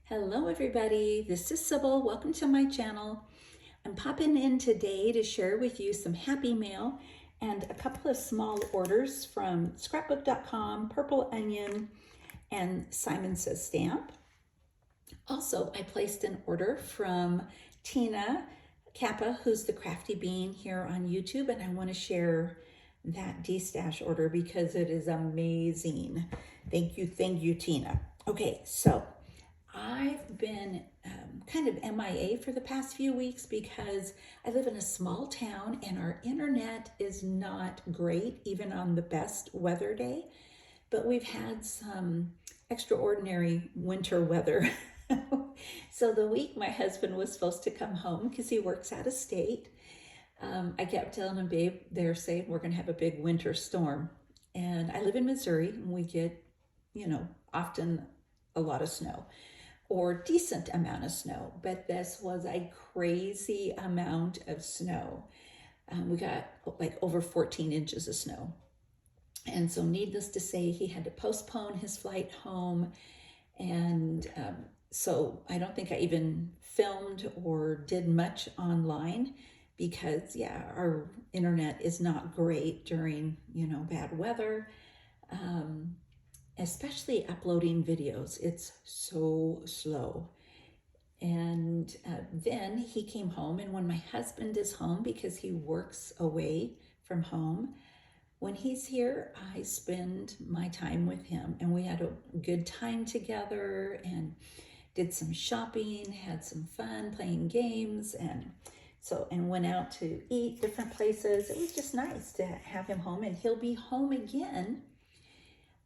Hello everybody, this is Sybil. Welcome to my channel. I'm popping in today to share with you some happy mail and a couple of small orders from scrapbook.com, Purple Onion, and Simon Says Stamp. Also, I placed an order from Tina Kappa, who's the Crafty Bean here on YouTube, and I want to share that Destash order because it is amazing. Thank you, Tina. Okay, so I've been kind of MIA for the past few weeks because I live in a small town and our internet is not great, even on the best weather day. But we've had some extraordinary winter weather. So the week my husband was supposed to come home because he works out of state, I kept telling him, babe, they're saying we're going to have a big winter storm. And I live in Missouri and we get, often a lot of snow or decent amount of snow, but this was a crazy amount of snow. We got like over 14 inches of snow. And so needless to say, he had to postpone his flight home. And so I don't think I even filmed or did much online because our internet is not great during, bad weather. Especially uploading videos, it's so slow. And then he came home, and when my husband is home, because he works away from home, when he's here, I spend my time with him, and we had a good time together and did some shopping, had some fun playing games, and went out to eat different places. It was just nice to have him home, and he'll be home again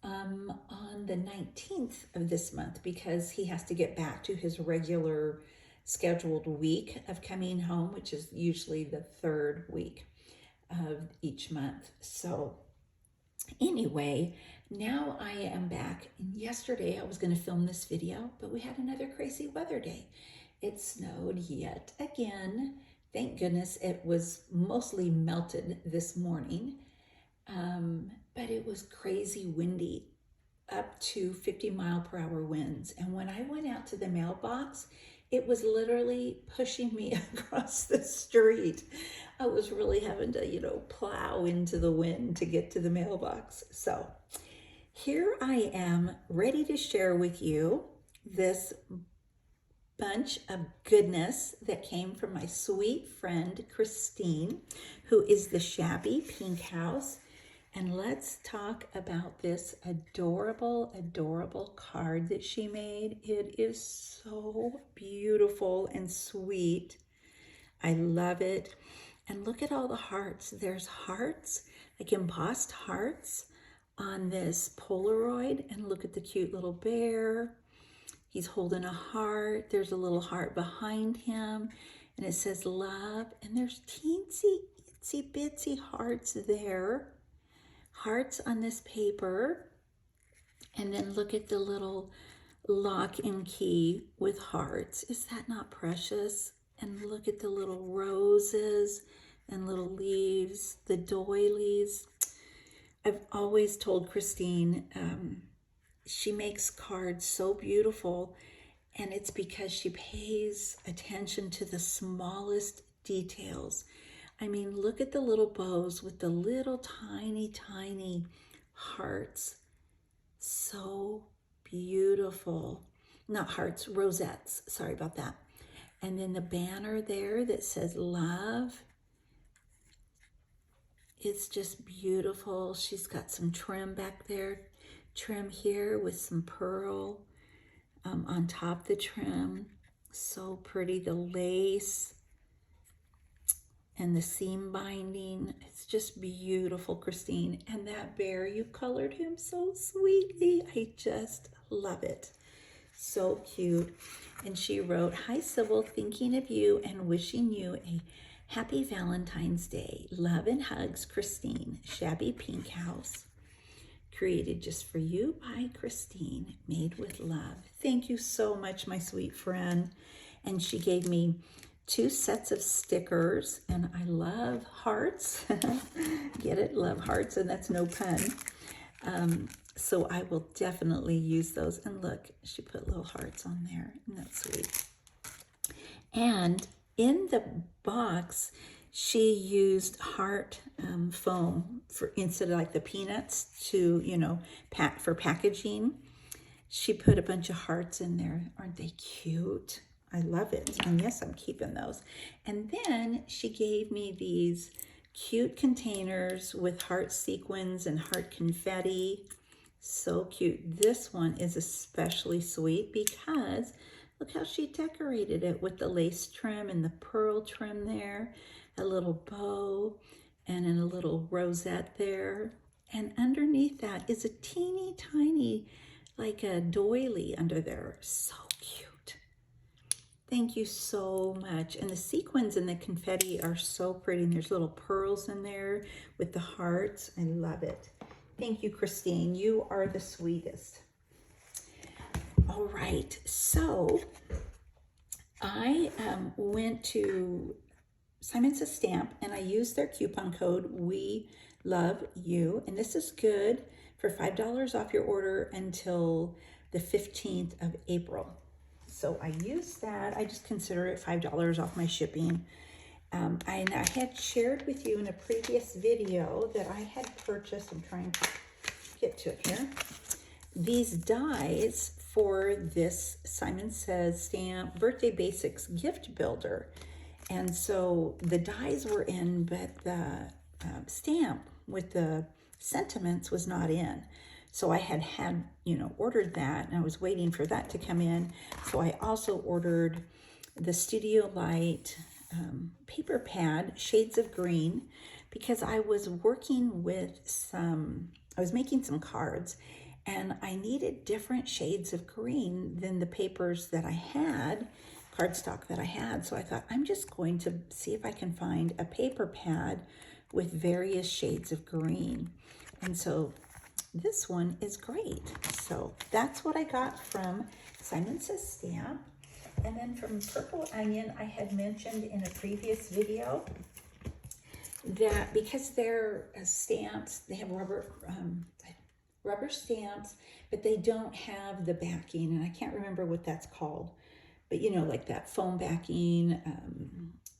on the 19th of this month because he has to get back to his regular scheduled week of coming home, which is usually the third week of each month. So anyway, now I am back. And yesterday I was going to film this video, but we had another crazy weather day. It snowed yet again. Thank goodness it was mostly melted this morning. But it was crazy windy, up to 50-mile-per-hour winds. And when I went out to the mailbox, it was literally pushing me across the street. I was really having to, plow into the wind to get to the mailbox. So here I am ready to share with you this bunch of goodness that came from my sweet friend, Christine, who is the Shabby Pink House. And let's talk about this adorable, adorable card that she made. It is so beautiful and sweet. I love it. And look at all the hearts. There's hearts, like embossed hearts on this Polaroid. And look at the cute little bear. He's holding a heart. There's a little heart behind him. And it says love. And there's teensy, itsy bitsy hearts there. Hearts on this paper, and then look at the little lock and key with hearts. Is that not precious? And look at the little roses and little leaves, the doilies. I've always told Christine she makes cards so beautiful, and it's because she pays attention to the smallest details. I mean, look at the little bows with the little tiny, tiny hearts. So beautiful. Not hearts, rosettes. Sorry about that. And then the banner there that says love. It's just beautiful. She's got some trim back there. Trim here with some pearl on top of the trim. So pretty. The lace and the seam binding. It's just beautiful, Christine. And that bear, you colored him so sweetly. I just love it. So cute. And she wrote, "Hi, Sybil, thinking of you and wishing you a happy Valentine's Day. Love and hugs, Christine. Shabby Pink House. Created just for you by Christine. Made with love." Thank you so much, my sweet friend. And she gave me 2 sets of stickers, and I love hearts. Get it? Love hearts, and that's no pun. So I will definitely use those. And look, she put little hearts on there. Isn't that sweet? And in the box, she used heart foam for instead of like the peanuts to, pack for packaging. She put a bunch of hearts in there. Aren't they cute? I love it. And yes, I'm keeping those. And then she gave me these cute containers with heart sequins and heart confetti. So cute. This one is especially sweet because look how she decorated it with the lace trim and the pearl trim there, a little bow, and then a little rosette there. And underneath that is a teeny tiny, like a doily under there. So cute. Thank you so much. And the sequins and the confetti are so pretty. And there's little pearls in there with the hearts. I love it. Thank you, Christine. You are the sweetest. All right, so I went to Simon Says Stamp and I used their coupon code We Love You, and this is good for $5 off your order until the 15th of April. So I used that. I just consider it $5 off my shipping. I had shared with you in a previous video that I had purchased, I'm trying to get to it here, these dies for this Simon Says Stamp Birthday Basics gift builder. And so the dies were in, but the stamp with the sentiments was not in. So I had ordered that, and I was waiting for that to come in. So I also ordered the Studio Light paper pad, shades of green, because I was working with I was making some cards, and I needed different shades of green than the papers that I had, cardstock that I had. So I thought, I'm just going to see if I can find a paper pad with various shades of green. And so this one is great. So that's what I got from Simon Says Stamp. And then from Purple Onion, I had mentioned in a previous video that because they're stamps, they have rubber stamps, but they don't have the backing, and I can't remember what that's called, but like that foam backing,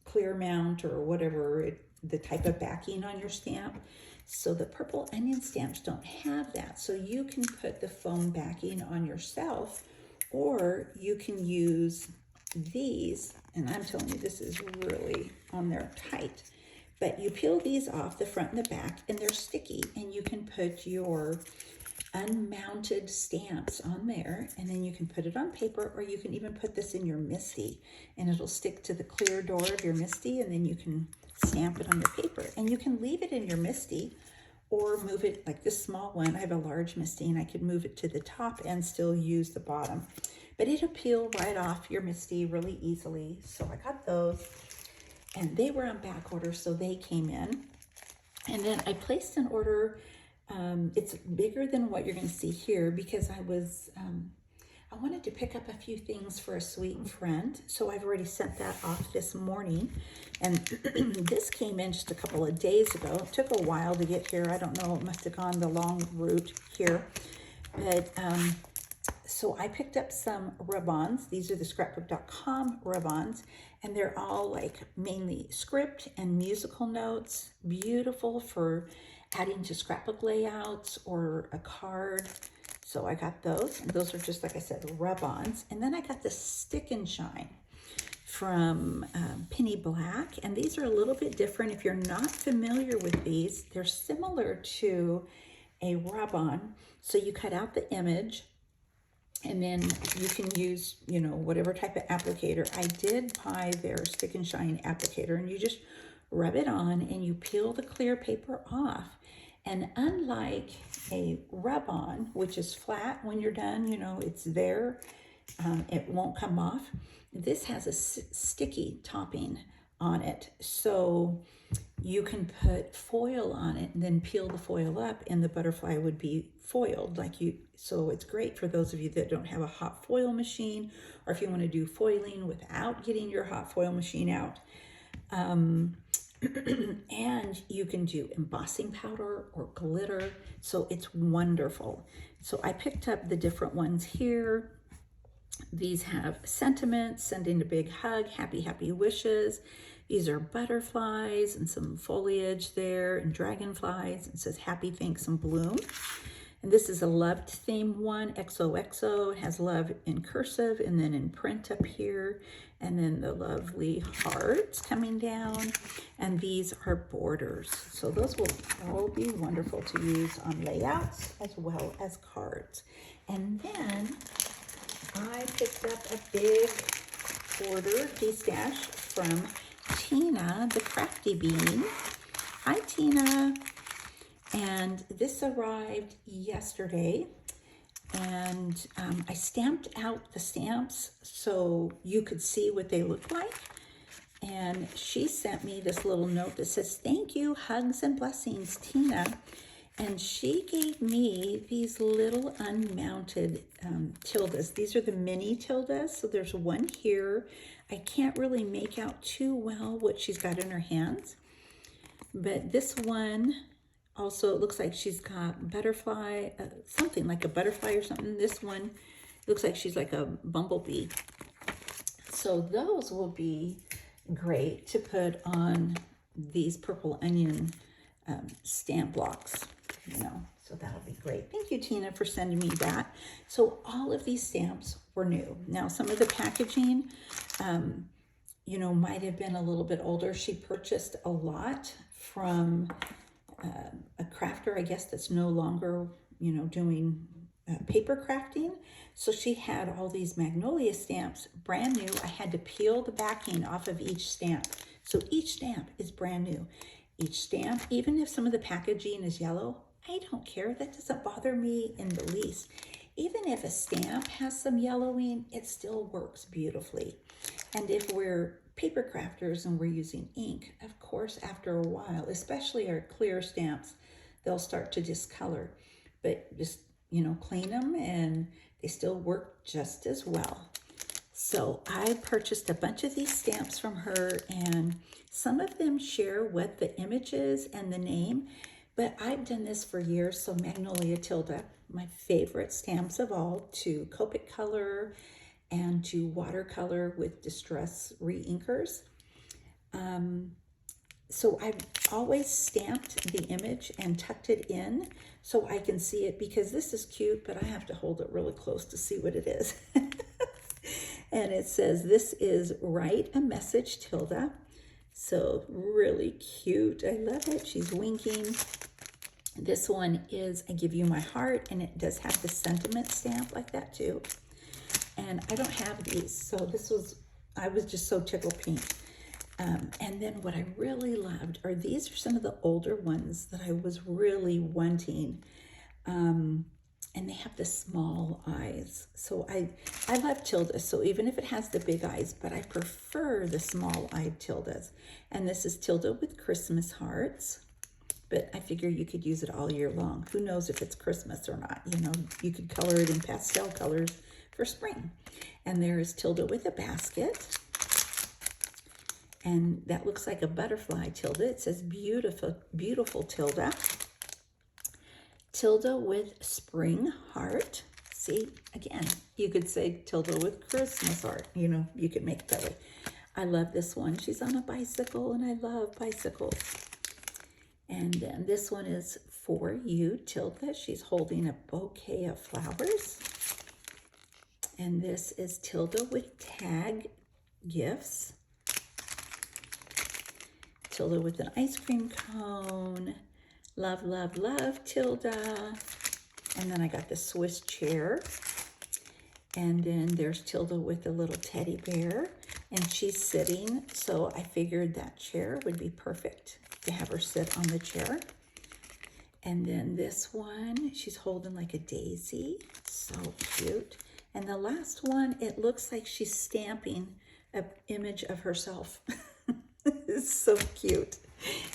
clear mount, or whatever, the type of backing on your stamp. So the Purple Onion stamps don't have that. So you can put the foam backing on yourself, or you can use these, and I'm telling you, this is really on there tight. But you peel these off, the front and the back, and they're sticky, and you can put your unmounted stamps on there, and then you can put it on paper, or you can even put this in your Misty, and it'll stick to the clear door of your Misty, and then you can stamp it on your paper. And you can leave it in your Misty, or move it, like this small one, I have a large Misty, and I could move it to the top and still use the bottom. But it'll peel right off your Misty really easily. So I got those. And they were on back order, so they came in. And then I placed an order. It's bigger than what you're going to see here because I wanted to pick up a few things for a sweet friend. So I've already sent that off this morning. And this came in just a couple of days ago. It took a while to get here. I don't know, it must have gone the long route here. But so I picked up some rub-ons. These are the scrapbook.com rub-ons, and they're all like mainly script and musical notes. Beautiful for adding to scrapbook layouts or a card. So I got those, and those are just, like I said, rub-ons. And then I got the Stick and Shine from Penny Black, and these are a little bit different. If you're not familiar with these, they're similar to a rub-on. So you cut out the image, and then you can use, whatever type of applicator. I did buy their Stick and Shine applicator, and you just rub it on and you peel the clear paper off. And unlike a rub-on, which is flat when you're done, it's there, it won't come off. This has a sticky topping on it. So you can put foil on it and then peel the foil up, and the butterfly would be foiled so it's great for those of you that don't have a hot foil machine, or if you want to do foiling without getting your hot foil machine out. And you can do embossing powder or glitter, so it's wonderful. So I picked up the different ones here. These have sentiments, sending a big hug, happy, happy wishes. These are butterflies and some foliage there and dragonflies. It says happy, thanks, and bloom. And this is a loved theme one, XOXO. It has love in cursive and then in print up here. And then the lovely hearts coming down. And these are borders. So those will all be wonderful to use on layouts as well as cards. And then I picked up a big order de-stash from Tina the Crafty Bean. Hi, Tina. And this arrived yesterday, and I stamped out the stamps so you could see what they look like. And she sent me this little note that says, thank you, hugs and blessings, Tina. And she gave me these little unmounted tildes. These are the mini tildes. So there's one here. I can't really make out too well what she's got in her hands. But this one also, it looks like she's got butterfly, something like a butterfly or something. This one looks like she's like a bumblebee. So those will be great to put on these purple onion stamp blocks, you know. So that'll be great. Thank you, Tina, for sending me that. So all of these stamps were new. Now, some of the packaging, you know, might have been a little bit older. She purchased a lot from a crafter, I guess, that's no longer, you know, doing paper crafting. So she had all these magnolia stamps, brand new. I had to peel the backing off of each stamp. So each stamp is brand new. Each stamp, even if some of the packaging is yellow, I don't care. That doesn't bother me in the least. Even if a stamp has some yellowing, it still works beautifully. And if we're paper crafters and we're using ink, of course, after a while, especially our clear stamps, they'll start to discolor. But just, you know, clean them and they still work just as well. So I purchased a bunch of these stamps from her, and some of them share what the image is and the name, but I've done this for years. So Magnolia Tilda, my favorite stamps of all, to Copic color and to watercolor with distress re-inkers. So I've always stamped the image and tucked it in so I can see it, because this is cute, but I have to hold it really close to see what it is. And it says, this is Write a Message, Tilda. So really cute. I love it. She's winking. This one is I Give You My Heart, and it does have the sentiment stamp like that too. And I don't have these, so I was just so tickled pink. And then what I really loved are these are some of the older ones that I was really wanting. And they have the small eyes. So I love tildes, so even if it has the big eyes, but I prefer the small-eyed tildes. And this is Tilda with Christmas hearts, but I figure you could use it all year long. Who knows if it's Christmas or not? You know, you could color it in pastel colors for spring. And there is Tilda with a basket. And that looks like a butterfly Tilda. It says beautiful, beautiful Tilda. Tilda with spring heart. See, again, you could say Tilda with Christmas heart. You know, you could make it that way. I love this one. She's on a bicycle, and I love bicycles. And then this one is For You, Tilda. She's holding a bouquet of flowers. And this is Tilda with tag gifts. Tilda with an ice cream cone. Love, love, love, Tilda. And then I got the Swiss chair. And then there's Tilda with a little teddy bear. And she's sitting, so I figured that chair would be perfect to have her sit on the chair. And then this one, she's holding like a daisy. So cute. And the last one, it looks like she's stamping an image of herself. It's so cute.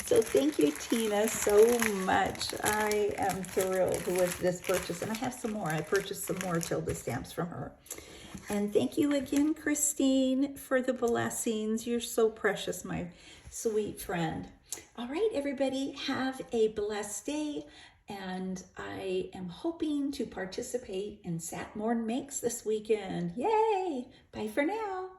So thank you, Tina, so much. I am thrilled with this purchase. And I have some more. I purchased some more Tilda stamps from her. And thank you again, Christine, for the blessings. You're so precious, my sweet friend. All right, everybody, have a blessed day. And I am hoping to participate in Sat Morn Makes this weekend. Yay! Bye for now.